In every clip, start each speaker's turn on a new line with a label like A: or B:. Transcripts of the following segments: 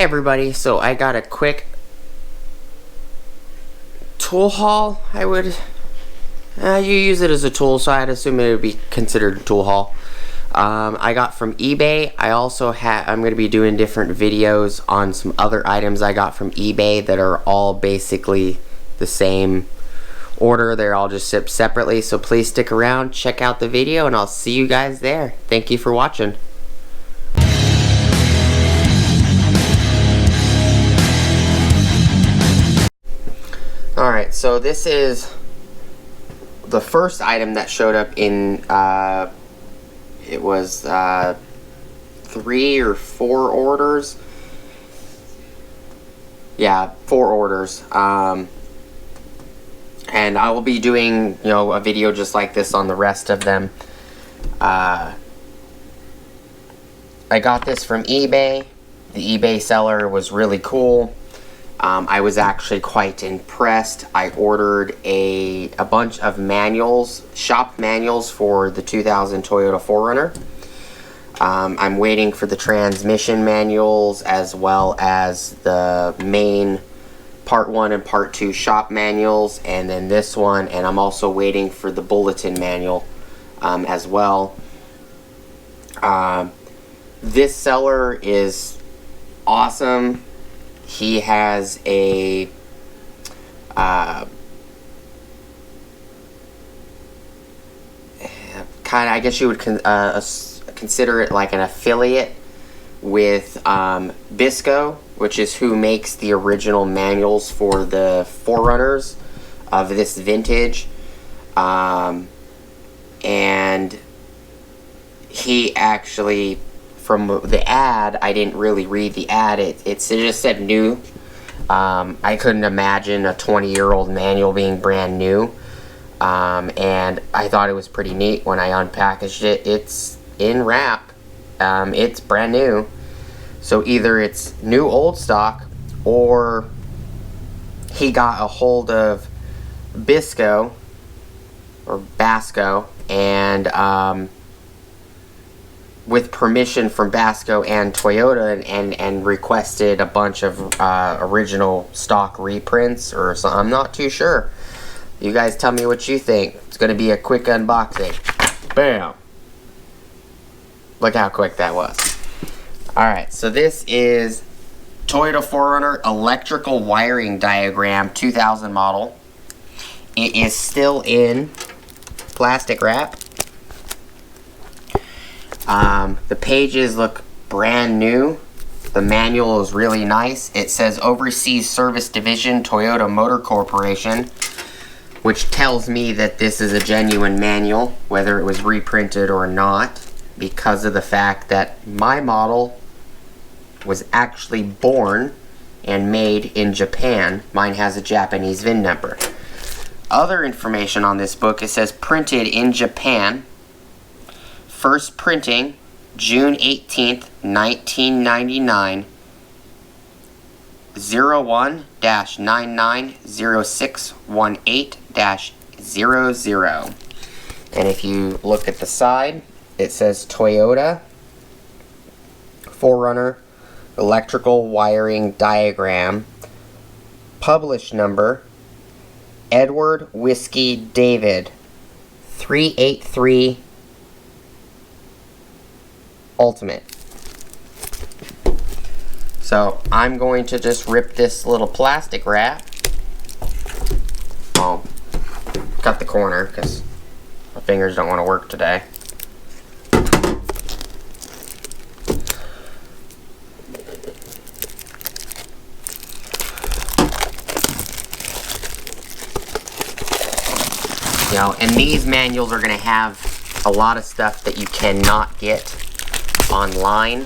A: everybody, so I got a quick tool haul. I would you use it as a tool, so I'd assume it would be considered a tool haul. I got from eBay. I also I'm going to be doing different videos on some other items I got from eBay that are all basically the same order. They're all just shipped separately, so please stick around, check out the video, and I'll see you guys there. Thank you for watching. Alright, so this is the first item that showed up in, it was 3 or 4 orders. Yeah, 4 orders. And I will be doing, a video just like this on the rest of them. I got this from eBay. The eBay seller was really cool. I was actually quite impressed. I ordered a bunch of manuals, shop manuals for the 2000 Toyota 4Runner. I'm waiting for the transmission manuals as well as the main Part 1 and Part 2 shop manuals, and then this one, and I'm also waiting for the bulletin manual as well. This seller is awesome. He has a I guess you would consider it like an affiliate with Bisco, which is who makes the original manuals for the 4Runners of this vintage. And he actually, from the ad, I didn't really read the ad, it just said new. I couldn't imagine a 20-year-old manual being brand new. And I thought it was pretty neat when I unpackaged it. It's in wrap. It's brand new. So either it's new old stock, or he got a hold of Bisco or Basco, and with permission from Basco and Toyota, and requested a bunch of original stock reprints or something. I'm not too sure. You guys tell me what you think. It's going to be a quick unboxing. Bam! Look how quick that was. Alright, so this is Toyota 4Runner electrical wiring diagram 2000 model. It is still in plastic wrap. The pages look brand new. The manual is really nice. It says Overseas Service Division, Toyota Motor Corporation, which tells me that this is a genuine manual, whether it was reprinted or not, because of the fact that my model was actually born and made in Japan. Mine has a Japanese VIN number. Other information on this book, it says printed in Japan. First printing, June 18th, 1999, 01-990618-00. And if you look at the side, it says Toyota 4Runner electrical wiring diagram, published number Edward Whiskey David 383 Ultimate. So I'm going to just rip this little plastic wrap. I'll cut the corner because my fingers don't want to work today. And these manuals are going to have a lot of stuff that you cannot get online,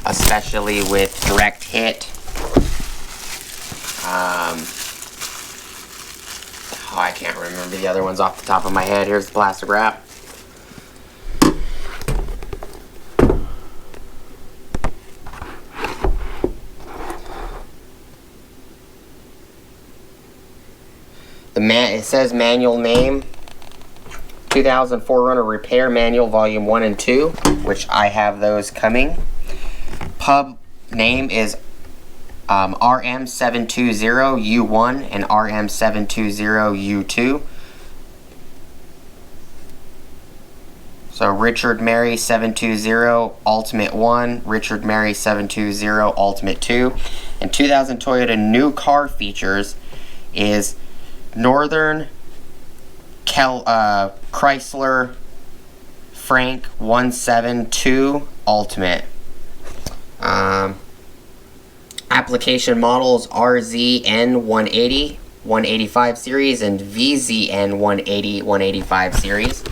A: especially with direct hit. I can't remember the other ones off the top of my head. Here's the plastic wrap. It says manual name, 2000 4Runner Repair Manual Volume 1 and 2, which I have those coming. name is RM720U1 and RM720U2. So Richard Mary 720 Ultimate 1, Richard Mary 720 Ultimate 2. And 2000 Toyota new car features is Northern Chrysler Frank 172 Ultimate. Application models RZN 180, 185 series, and VZN 180, 185 series.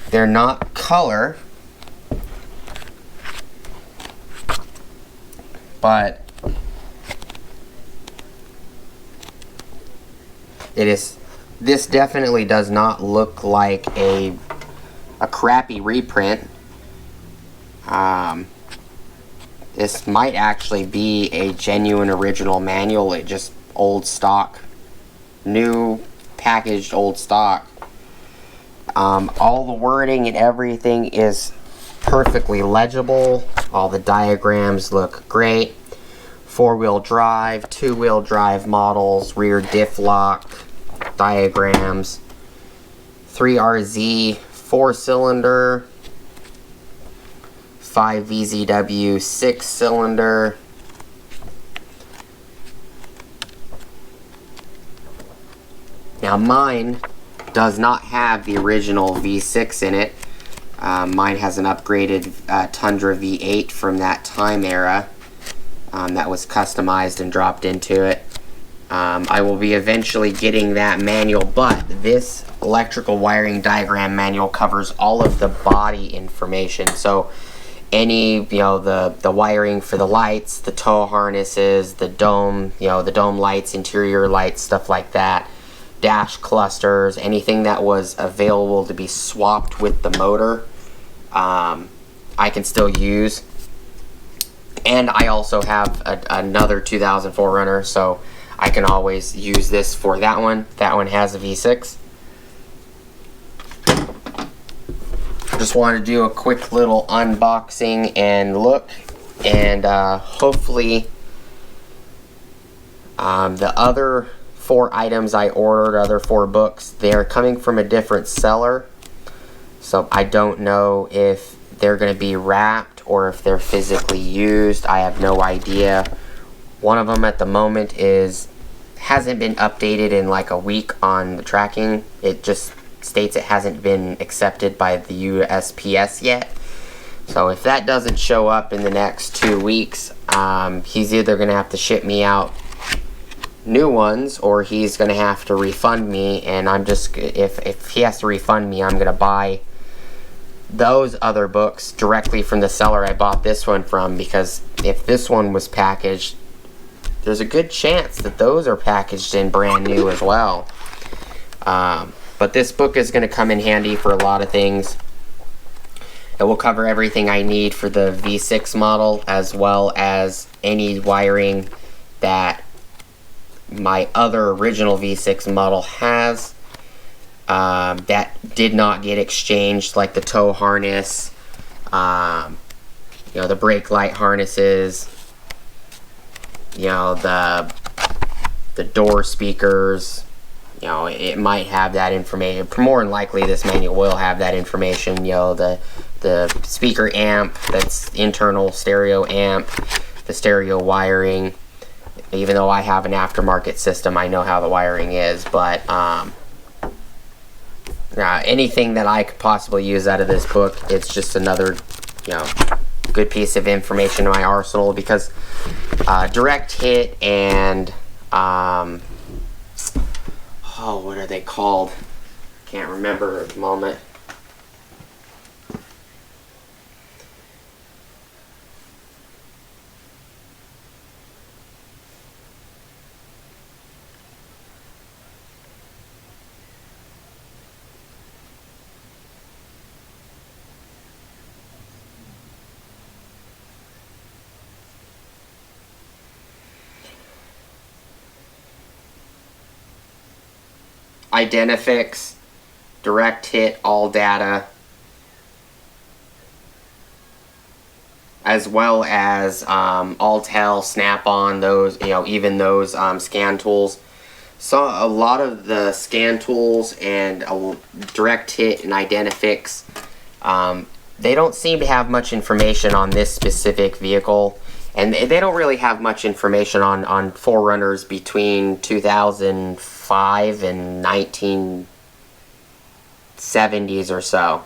A: They're not color, but it is. This definitely does not look like a crappy reprint. This might actually be a genuine original manual. It just old stock, new packaged old stock. All the wording and everything is perfectly legible. All the diagrams look great. 4-wheel drive, 2-wheel drive models, rear diff lock diagrams, 3RZ 4-cylinder, 5VZW 6-cylinder, now mine does not have the original V6 in it. Mine has an upgraded Tundra V8 from that time era that was customized and dropped into it. I will be eventually getting that manual, but this electrical wiring diagram manual covers all of the body information. So any, the wiring for the lights, the tow harnesses, the dome, the dome lights, interior lights, stuff like that, dash clusters, anything that was available to be swapped with the motor, I can still use. And I also have another 2000 4Runner, so I can always use this for that one. That one has a V6. Just want to do a quick little unboxing and look, and hopefully the other 4 items I ordered, other 4 books, they're coming from a different seller, so I don't know if they're going to be wrapped or if they're physically used. I have no idea. One of them at the moment hasn't been updated in like a week on the tracking. It just states it hasn't been accepted by the USPS yet. So if that doesn't show up in the next 2 weeks, he's either going to have to ship me out new ones, or he's going to have to refund me, and I'm just, if he has to refund me, I'm going to buy those other books directly from the seller I bought this one from, because if this one was packaged, there's a good chance that those are packaged in brand new as well. But this book is going to come in handy for a lot of things. It will cover everything I need for the V6 model, as well as any wiring that my other original V6 model has that did not get exchanged, like the tow harness, the brake light harnesses, the door speakers. It might have that information. More than likely, this manual will have that information. The speaker amp, that's internal stereo amp, the stereo wiring. Even though I have an aftermarket system, I know how the wiring is. But anything that I could possibly use out of this book, it's just another, good piece of information in my arsenal, because direct hit and what are they called? Can't remember at the moment. Identifix, direct hit, all data, as well as Alltel, Snap-on, those, you know, even those scan tools. So a lot of the scan tools and direct hit and Identifix, they don't seem to have much information on this specific vehicle, and they don't really have much information on 4Runners between 2005 and 1970s or so.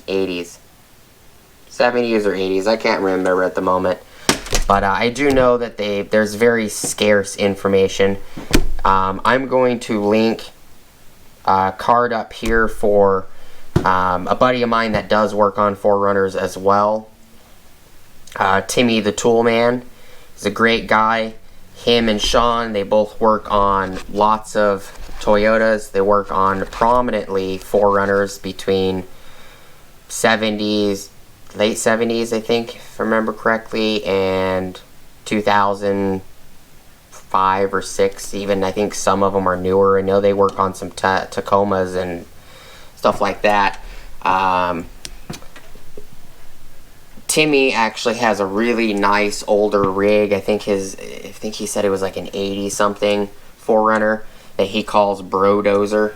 A: 80s. 70s or 80s, I can't remember at the moment. But I do know that there's very scarce information. I'm going to link a card up here for a buddy of mine that does work on 4Runners as well. Timmy The Tool Man. He's a great guy. Him and Sean, they both work on lots of Toyotas. They work on prominently 4Runners between 70s, late 70s, I think, if I remember correctly, and 2005 or 6 even. I think some of them are newer. I know they work on some Tacomas and stuff like that. Timmy actually has a really nice older rig. I think he said it was like an 80 something 4Runner that he calls Brodozer,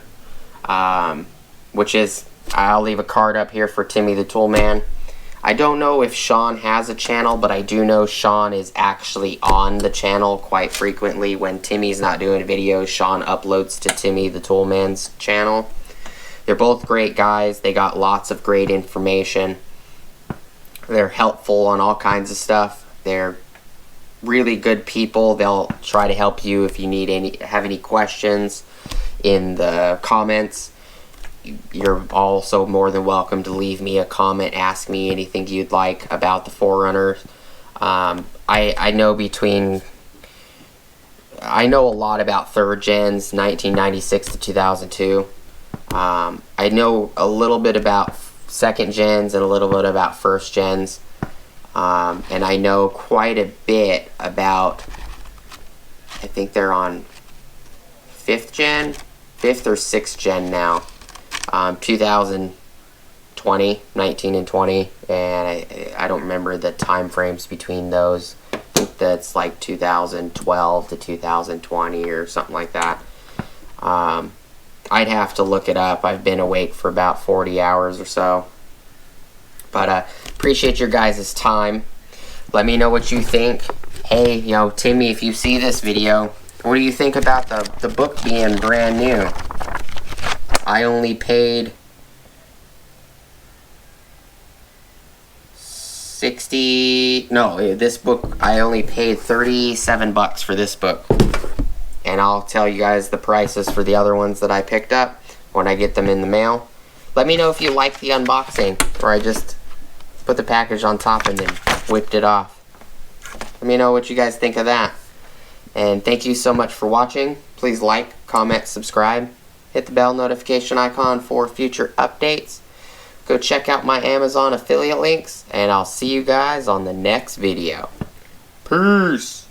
A: which is, I'll leave a card up here for Timmy the Tool Man. I don't know if Sean has a channel, but I do know Sean is actually on the channel quite frequently. When Timmy's not doing videos, Sean uploads to Timmy the Tool Man's channel. They're both great guys. They got lots of great information. They're helpful on all kinds of stuff. They're really good people. They'll try to help you if you have any questions in the comments. You're also more than welcome to leave me a comment, ask me anything you'd like about the 4Runner. I know a lot about 3rd gens, 1996 to 2002. I know a little bit about 2nd gens and a little bit about 1st gens. And I know quite a bit about, I think they're on 5th gen, 5th or 6th gen now. 2020, 19 and 20, and I don't remember the time frames between those. I think that's like 2012 to 2020 or something like that. I'd have to look it up. I've been awake for about 40 hours or so. But appreciate your guys' time. Let me know what you think. Hey, you know, Timmy, if you see this video, what do you think about the book being brand new? I only paid this book, I only paid 37 bucks for this book. And I'll tell you guys the prices for the other ones that I picked up when I get them in the mail. Let me know if you like the unboxing, or I just put the package on top and then whipped it off. Let me know what you guys think of that. And thank you so much for watching. Please like, comment, subscribe. Hit the bell notification icon for future updates. Go check out my Amazon affiliate links, and I'll see you guys on the next video. Peace!